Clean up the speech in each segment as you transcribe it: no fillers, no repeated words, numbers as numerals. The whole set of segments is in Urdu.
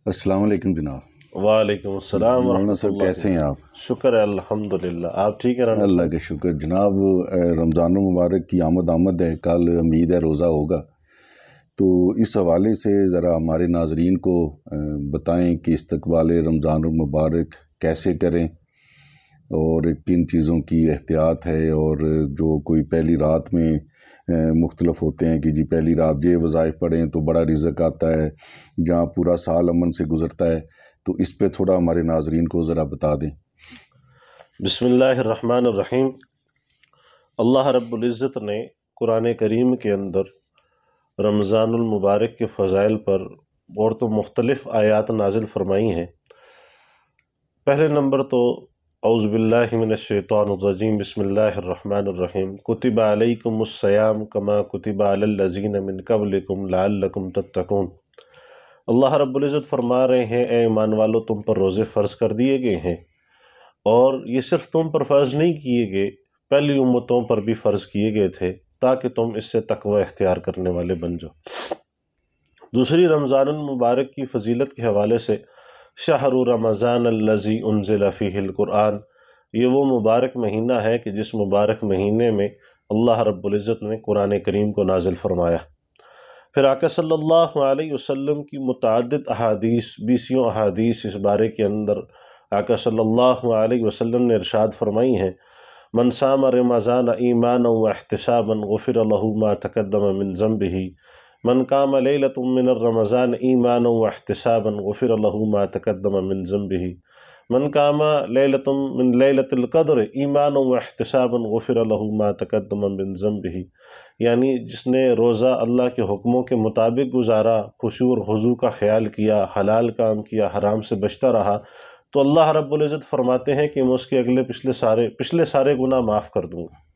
السلام علیکم جناب۔ وعلیکم السلام مولانا ورحمۃ صاحب اللہ۔ کیسے ہیں آپ؟ شکر ہے الحمدللہ، آپ ٹھیک ہیں رانا اللہ صاحب؟ کا شکر جناب۔ رمضان المبارک کی آمد ہے، کل امید ہے روزہ ہوگا، تو اس حوالے سے ذرا ہمارے ناظرین کو بتائیں کہ استقبال رمضان المبارک کیسے کریں اور کن چیزوں کی احتیاط ہے، اور جو کوئی پہلی رات میں مختلف ہوتے ہیں کہ جی پہلی رات یہ وظائف پڑھیں تو بڑا رزق آتا ہے، جہاں پورا سال امن سے گزرتا ہے، تو اس پہ تھوڑا ہمارے ناظرین کو ذرا بتا دیں۔ بسم اللہ الرحمن الرحیم۔ اللہ رب العزت نے قرآن کریم کے اندر رمضان المبارک کے فضائل پر اور تو مختلف آیات نازل فرمائی ہیں۔ پہلے نمبر تو اعوذ باللہ من الشیطان الرجیم، بسم اللہ الرحمن الرحیم، کتب علیکم الصیام کما کتب علی الذین من قبلکم لعلکم تتقون۔ اللہ رب العزت فرما رہے ہیں، اے ایمان والو، تم پر روزے فرض کر دیے گئے ہیں، اور یہ صرف تم پر فرض نہیں کیے گئے، پہلی امتوں پر بھی فرض کیے گئے تھے تاکہ تم اس سے تقوی اختیار کرنے والے بن جاؤ۔ دوسری، رمضان المبارک کی فضیلت کے حوالے سے شہر رمضان الذی انزل فیہ القرآن، یہ وہ مبارک مہینہ ہے کہ جس مبارک مہینے میں اللہ رب العزت نے قرآن کریم کو نازل فرمایا۔ پھر آقا صلی اللہ علیہ وسلم کی متعدد احادیث، 20 احادیث اس بارے کے اندر آقا صلی اللہ علیہ وسلم نے ارشاد فرمائی ہیں، من صام رمضان ایمانا واحتسابا غفر له ما تقدم من ذنبه، من قام لیلۃ من الرمضان ایمانا واحتسابا غفر له ما تقدم من ذنبه، من قام لیلۃ من لیلۃ القدر ایمانا واحتسابا غفر له ما تقدم من ذنبه، یعنی جس نے روزہ اللہ کے حکموں کے مطابق گزارا، خشوع اور خضوع کا خیال کیا، حلال کام کیا، حرام سے بچتا رہا، تو اللہ رب العزت فرماتے ہیں کہ میں اس کے پچھلے سارے گناہ معاف کر دوں گا۔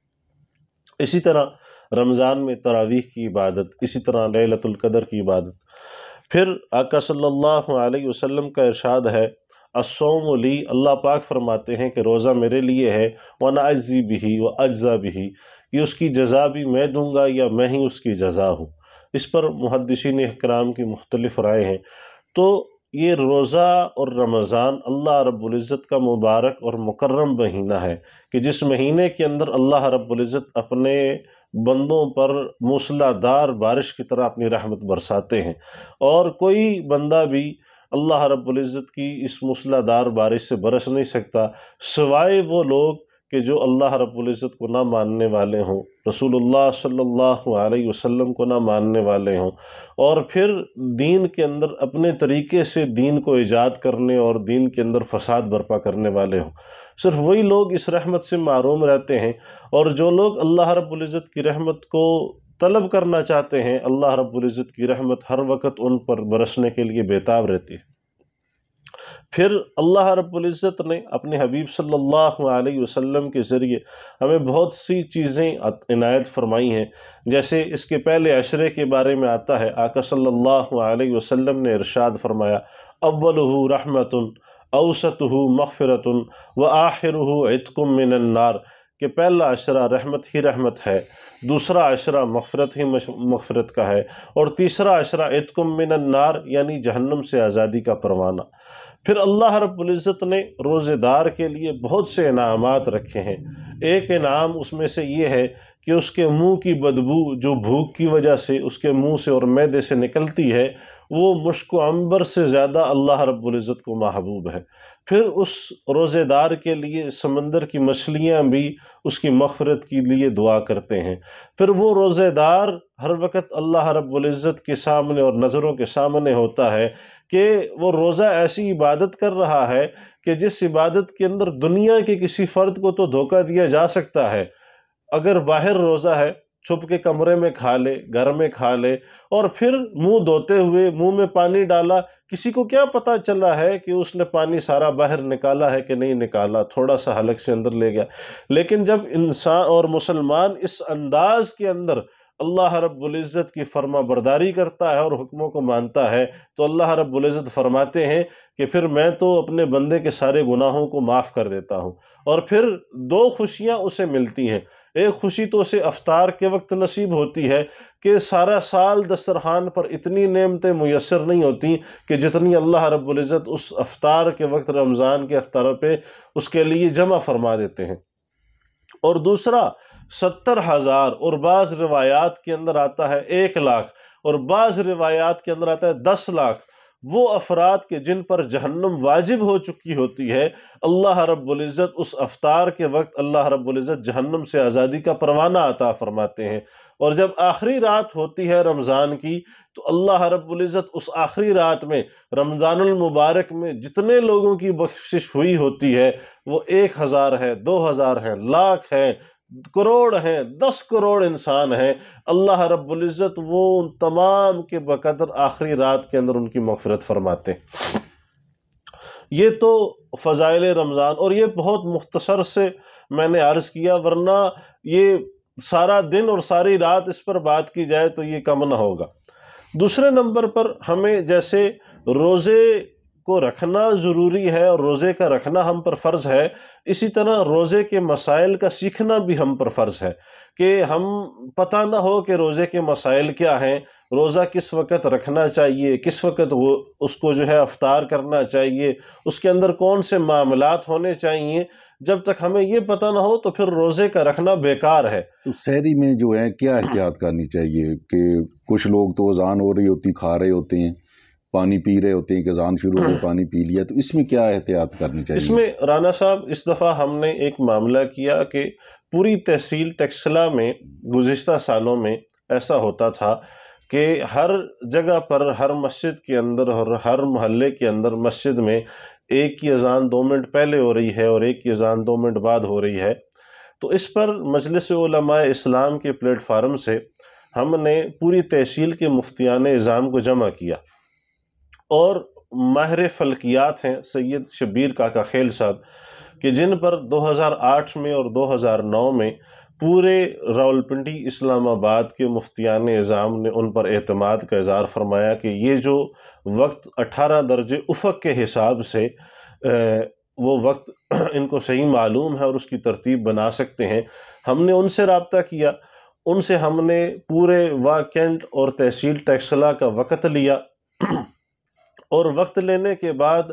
اسی طرح رمضان میں تراویح کی عبادت، اسی طرح لیلۃ القدر کی عبادت۔ پھر آقا صلی اللہ علیہ وسلم کا ارشاد ہے، الصوم لی، اللہ پاک فرماتے ہیں کہ روزہ میرے لیے ہے، وَأَنَا أَجْزِي بِهِ وَأَجْزَى بِهِ، کہ اس کی جزا بھی میں دوں گا یا میں ہی اس کی جزا ہوں۔ اس پر محدثین اکرام کی مختلف رائے ہیں۔ تو یہ روزہ اور رمضان اللہ رب العزت کا مبارک اور مکرم مہینہ ہے کہ جس مہینے کے اندر اللہ رب العزت اپنے بندوں پر موسلا دار بارش کی طرح اپنی رحمت برساتے ہیں، اور کوئی بندہ بھی اللہ رب العزت کی اس موسلا دار بارش سے برس نہیں سکتا سوائے وہ لوگ کہ جو اللہ رب العزت کو نہ ماننے والے ہوں، رسول اللہ صلی اللہ علیہ وسلم کو نہ ماننے والے ہوں، اور پھر دین کے اندر اپنے طریقے سے دین کو ایجاد کرنے اور دین کے اندر فساد برپا کرنے والے ہوں۔ صرف وہی لوگ اس رحمت سے محروم رہتے ہیں، اور جو لوگ اللہ رب العزت کی رحمت کو طلب کرنا چاہتے ہیں، اللہ رب العزت کی رحمت ہر وقت ان پر برسنے کے لیے بےتاب رہتی ہے۔ پھر اللہ رب العزت نے اپنے حبیب صلی اللہ علیہ وسلم کے ذریعے ہمیں بہت سی چیزیں عنایت فرمائی ہیں، جیسے اس کے پہلے عشرے کے بارے میں آتا ہے، آقا صلی اللہ علیہ وسلم نے ارشاد فرمایا، اولہ رحمت اوسطہ مغفرت وآخرہ عتق من النار، کہ پہلا عشرہ رحمت ہی رحمت ہے، دوسرا عشرہ مغفرت ہی مغفرت کا ہے، اور تیسرا عشرہ عتق من النار یعنی جہنم سے آزادی کا پروانہ۔ پھر اللہ رب العزت نے روزے دار کے لیے بہت سے انعامات رکھے ہیں۔ ایک انعام اس میں سے یہ ہے کہ اس کے منہ کی بدبو جو بھوک کی وجہ سے اس کے منہ سے اور معدے سے نکلتی ہے، وہ مشک و عنبر سے زیادہ اللہ رب العزت کو محبوب ہے۔ پھر اس روزے دار کے لیے سمندر کی مچھلیاں بھی اس کی مغفرت کے لیے دعا کرتے ہیں۔ پھر وہ روزے دار ہر وقت اللہ رب العزت کے سامنے اور نظروں کے سامنے ہوتا ہے کہ وہ روزہ ایسی عبادت کر رہا ہے کہ جس عبادت کے اندر دنیا کے کسی فرد کو تو دھوکہ دیا جا سکتا ہے، اگر باہر روزہ ہے چھپ کے کمرے میں کھا لے، گھر میں کھا لے، اور پھر منہ دھوتے ہوئے منہ میں پانی ڈالا، کسی کو کیا پتا چلا ہے کہ اس نے پانی سارا باہر نکالا ہے کہ نہیں نکالا، تھوڑا سا حلق سے اندر لے گیا۔ لیکن جب انسان اور مسلمان اس انداز کے اندر اللہ رب العزت کی فرما برداری کرتا ہے اور حکموں کو مانتا ہے، تو اللہ رب العزت فرماتے ہیں کہ پھر میں تو اپنے بندے کے سارے گناہوں کو معاف کر دیتا ہوں۔ اور پھر دو خوشیاں اسے ملتی ہیں، ایک خوشی تو اسے افطار کے وقت نصیب ہوتی ہے کہ سارا سال دسترخوان پر اتنی نعمتیں میسر نہیں ہوتی کہ جتنی اللہ رب العزت اس افطار کے وقت، رمضان کے افطار پہ اس کے لیے جمع فرما دیتے ہیں۔ اور دوسرا 70,000، اور بعض روایات کے اندر آتا ہے 1 لاکھ، اور بعض روایات کے اندر آتا ہے 10 لاکھ وہ افراد کے جن پر جہنم واجب ہو چکی ہوتی ہے، اللہ رب العزت اس افطار کے وقت اللہ رب العزت جہنم سے آزادی کا پروانہ عطا فرماتے ہیں۔ اور جب آخری رات ہوتی ہے رمضان کی، تو اللہ رب العزت اس آخری رات میں، رمضان المبارک میں جتنے لوگوں کی بخشش ہوئی ہوتی ہے، وہ 1000 ہے، 2000 ہے، لاکھ ہے، کروڑ ہیں، 10 کروڑ انسان ہیں، اللہ رب العزت وہ ان تمام کے بقدر آخری رات کے اندر ان کی مغفرت فرماتے ہیں۔ یہ تو فضائل رمضان، اور یہ بہت مختصر سے میں نے عرض کیا، ورنہ یہ سارا دن اور ساری رات اس پر بات کی جائے تو یہ کم نہ ہوگا۔ دوسرے نمبر پر ہمیں جیسے روزے کو رکھنا ضروری ہے اور روزے کا رکھنا ہم پر فرض ہے، اسی طرح روزے کے مسائل کا سیکھنا بھی ہم پر فرض ہے، کہ ہم پتہ نہ ہو کہ روزے کے مسائل کیا ہیں، روزہ کس وقت رکھنا چاہیے، کس وقت اس کو جو ہے افطار کرنا چاہیے، اس کے اندر کون سے معاملات ہونے چاہیے، جب تک ہمیں یہ پتہ نہ ہو تو پھر روزے کا رکھنا بیکار ہے۔ تو سحری میں جو ہے کیا احتیاط کرنی چاہیے؟ کہ کچھ لوگ تو اذان ہو رہی ہوتی کھا رہے ہوتے ہیں، پانی پی رہے ہوتے ہیں کہ اذان شروع ہو پانی پی لیا، تو اس میں کیا احتیاط کرنی چاہیے؟ اس میں رانا صاحب اس دفعہ ہم نے ایک معاملہ کیا کہ پوری تحصیل ٹیکسلا میں گزشتہ سالوں میں ایسا ہوتا تھا کہ ہر جگہ پر، ہر مسجد کے اندر اور ہر محلے کے اندر مسجد میں ایک کی اذان 2 منٹ پہلے ہو رہی ہے اور ایک کی اذان 2 منٹ بعد ہو رہی ہے۔ تو اس پر مجلس علماء اسلام کے پلیٹ فارم سے ہم نے پوری تحصیل کے مفتیان اعظام کو جمع کیا، اور ماہر فلکیات ہیں سید شبیر کاکا خیل صاحب، کہ جن پر 2008 میں اور 2009 میں پورے راولپنڈی اسلام آباد کے مفتیان اعظام نے ان پر اعتماد کا اظہار فرمایا کہ یہ جو وقت 18 درجے افق کے حساب سے وہ وقت ان کو صحیح معلوم ہے اور اس کی ترتیب بنا سکتے ہیں، ہم نے ان سے رابطہ کیا، ان سے ہم نے پورے واہ کینٹ اور تحصیل ٹیکسلا کا وقت لیا، اور وقت لینے کے بعد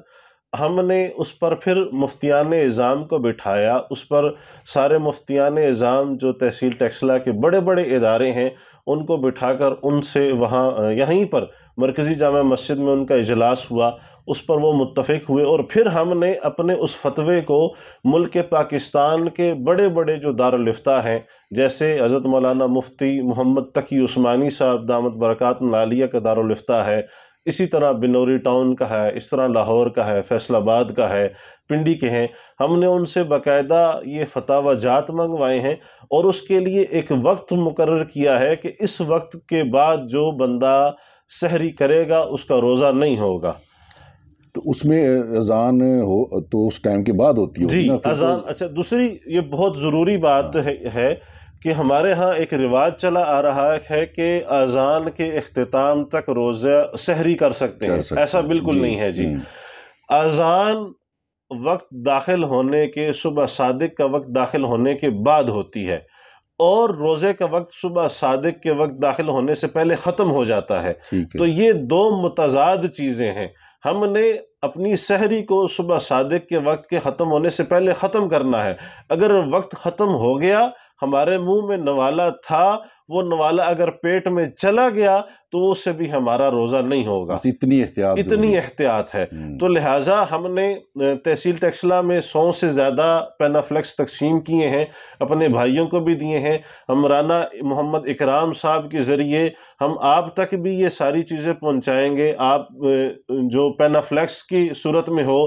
ہم نے اس پر پھر مفتیان اعظام کو بٹھایا، اس پر سارے مفتیان اعظام جو تحصیل ٹیکسلا کے بڑے بڑے ادارے ہیں ان کو بٹھا کر ان سے وہاں یہیں پر مرکزی جامع مسجد میں ان کا اجلاس ہوا، اس پر وہ متفق ہوئے، اور پھر ہم نے اپنے اس فتوے کو ملک پاکستان کے بڑے بڑے جو دارالافتاء ہیں، جیسے حضرت مولانا مفتی محمد تقی عثمانی صاحب دامت برکات العالیہ کا دارالافتاء ہے، اسی طرح بنوری ٹاؤن کا ہے، اس طرح لاہور کا ہے، فیصل آباد کا ہے، پنڈی کے ہیں، ہم نے ان سے باقاعدہ یہ فتاوی جات منگوائے ہیں، اور اس کے لیے ایک وقت مقرر کیا ہے کہ اس وقت کے بعد جو بندہ سحری کرے گا اس کا روزہ نہیں ہوگا۔ تو اس میں اذان ہو تو اس ٹائم کے بعد ہوتی ہوگی نا؟ اذان، اچھا دوسری یہ بہت ضروری بات ہے کہ ہمارے ہاں ایک رواج چلا آ رہا ہے کہ اذان کے اختتام تک روزہ سحری کر سکتے ہیں، ایسا بالکل نہیں ہے جی۔ اذان وقت داخل ہونے کے، صبح صادق کا وقت داخل ہونے کے بعد ہوتی ہے، اور روزے کا وقت صبح صادق کے وقت داخل ہونے سے پہلے ختم ہو جاتا ہے۔ تو یہ دو متضاد چیزیں ہیں، ہم نے اپنی سحری کو صبح صادق کے وقت کے ختم ہونے سے پہلے ختم کرنا ہے۔ اگر وقت ختم ہو گیا، ہمارے منہ میں نوالا تھا، وہ نوالا اگر پیٹ میں چلا گیا تو اس سے بھی ہمارا روزہ نہیں ہوگا۔ اتنی احتیاط ہے۔ تو لہٰذا ہم نے تحصیل ٹیکسلا میں 100 سے زیادہ پینافلیکس تقسیم کیے ہیں، اپنے بھائیوں کو بھی دیے ہیں۔ ہم رانا محمد اکرام صاحب کے ذریعے ہم آپ تک بھی یہ ساری چیزیں پہنچائیں گے، آپ جو پینافلیکس کی صورت میں ہو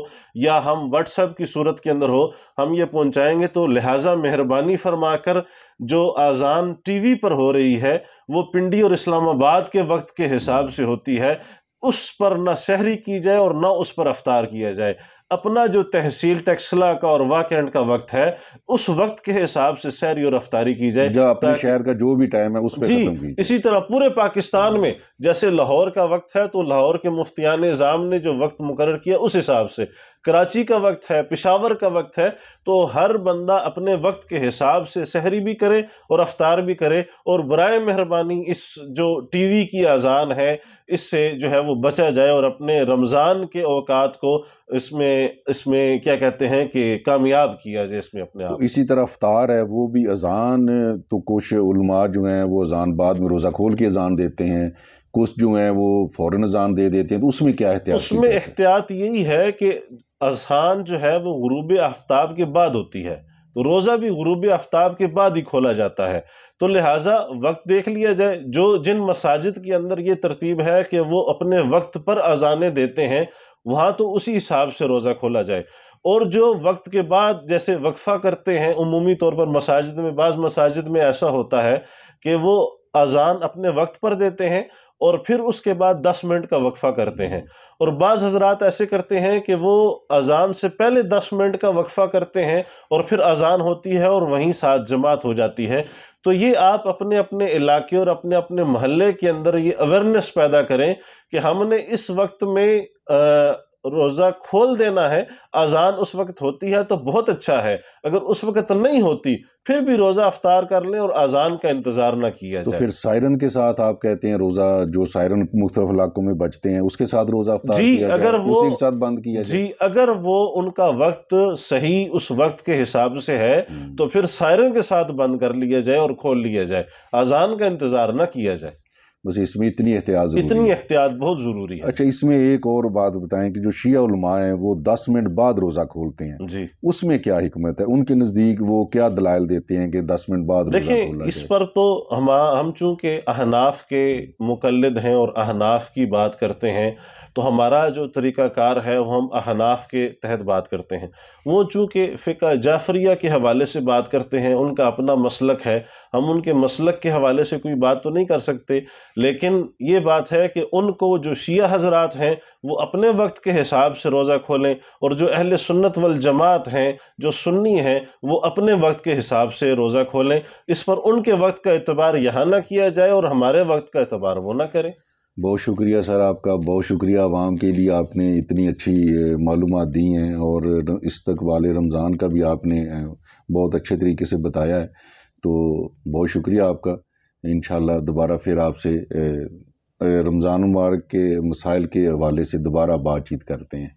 یا ہم واٹس ایپ کی صورت کے اندر ہو، ہم یہ پہنچائیں گے۔ تو لہٰذا مہربانی فرما کر جو اذان ٹی وی پر ہو رہی ہے وہ پنڈی اور اسلام آباد کے وقت کے حساب سے ہوتی ہے، اس پر نہ سحری کی جائے اور نہ اس پر افطار کیا جائے۔ اپنا جو تحصیل ٹیکسلا کا اور واکینڈ کا وقت ہے اس وقت کے حساب سے سحری اور افطاری کی جائے، جو اپنے شہر کا جو بھی ٹائم ہے اس پہ ختم کی جائے۔ اسی طرح پورے پاکستان میں جیسے لاہور کا وقت ہے تو لاہور کے مفتیان نظام نے جو وقت مقرر کیا اس حساب سے، کراچی کا وقت ہے، پشاور کا وقت ہے، تو ہر بندہ اپنے وقت کے حساب سے سحری بھی کرے اور افطار بھی کرے، اور برائے مہربانی اس جو ٹی وی کی اذان ہے اس سے جو ہے وہ بچا جائے اور اپنے رمضان کے اوقات کو اس میں کیا کہتے ہیں کہ کامیاب کیا جائے اس میں اپنے آپ۔ تو اسی طرح افطار ہے وہ بھی اذان، تو کچھ علماء جو ہیں وہ اذان بعد میں روزہ کھول کے اذان دیتے ہیں، کچھ جو ہیں وہ فوراً اذان دے دیتے ہیں، تو اس میں کیا احتیاط؟ اس میں احتیاط یہی ہے کہ اذان جو ہے وہ غروب آفتاب کے بعد ہوتی ہے، تو روزہ بھی غروب آفتاب کے بعد ہی کھولا جاتا ہے، تو لہٰذا وقت دیکھ لیا جائے۔ جن مساجد کے اندر یہ ترتیب ہے کہ وہ اپنے وقت پر اذانیں دیتے ہیں وہاں تو اسی حساب سے روزہ کھولا جائے، اور جو وقت کے بعد جیسے وقفہ کرتے ہیں عمومی طور پر مساجد میں، بعض مساجد میں ایسا ہوتا ہے کہ وہ اذان اپنے وقت پر دیتے ہیں اور پھر اس کے بعد 10 منٹ کا وقفہ کرتے ہیں، اور بعض حضرات ایسے کرتے ہیں کہ وہ اذان سے پہلے 10 منٹ کا وقفہ کرتے ہیں اور پھر اذان ہوتی ہے اور وہیں ساتھ جماعت ہو جاتی ہے۔ تو یہ آپ اپنے اپنے علاقے اور اپنے اپنے محلے کے اندر یہ اویئرنیس پیدا کریں کہ ہم نے اس وقت میں روزہ کھول دینا ہے، اذان اس وقت ہوتی ہے تو بہت اچھا ہے، اگر اس وقت نہیں ہوتی پھر بھی روزہ افطار کر لیں اور اذان کا انتظار نہ کیا جائے۔ تو پھر سائرن کے ساتھ آپ کہتے ہیں روزہ، جو سائرن مختلف علاقوں میں بجتے ہیں اس کے ساتھ روزہ افطار کیا جائے، اسی کے ساتھ بند کیا جائے؟ جی اگر وہ ان کا وقت صحیح اس وقت کے حساب سے ہے تو پھر سائرن کے ساتھ بند کر لیا جائے اور کھول لیا جائے، اذان کا انتظار نہ کیا جائے۔ بس اس میں اتنی احتیاط ضروری ہے؟ اتنی احتیاط بہت ضروری ہے۔ اچھا، اس میں ایک اور بات بتائیں کہ جو شیعہ علماء ہیں وہ 10 منٹ بعد روزہ کھولتے ہیں، جی اس میں کیا حکمت ہے؟ ان کے نزدیک وہ کیا دلائل دیتے ہیں کہ 10 منٹ بعد روزہ کھولا دیکھیں، جائے؟ اس پر تو ہم چونکہ احناف کے مقلد ہیں اور احناف کی بات کرتے ہیں تو ہمارا جو طریقہ کار ہے وہ ہم احناف کے تحت بات کرتے ہیں، وہ چونکہ فقہ جعفریہ کے حوالے سے بات کرتے ہیں، ان کا اپنا مسلک ہے، ہم ان کے مسلک کے حوالے سے کوئی بات تو نہیں کر سکتے، لیکن یہ بات ہے کہ ان کو جو شیعہ حضرات ہیں وہ اپنے وقت کے حساب سے روزہ کھولیں، اور جو اہل سنت والجماعت ہیں، جو سنی ہیں، وہ اپنے وقت کے حساب سے روزہ کھولیں، اس پر ان کے وقت کا اعتبار یہاں نہ کیا جائے اور ہمارے وقت کا اعتبار وہ نہ کریں۔ بہت شکریہ سر آپ کا، بہت شکریہ عوام کے لیے، آپ نے اتنی اچھی معلومات دی ہیں اور استقبال رمضان کا بھی آپ نے بہت اچھے طریقے سے بتایا ہے، تو بہت شکریہ آپ کا۔ انشاءاللہ دوبارہ پھر آپ سے رمضان مبارک کے مسائل کے حوالے سے دوبارہ بات چیت کرتے ہیں۔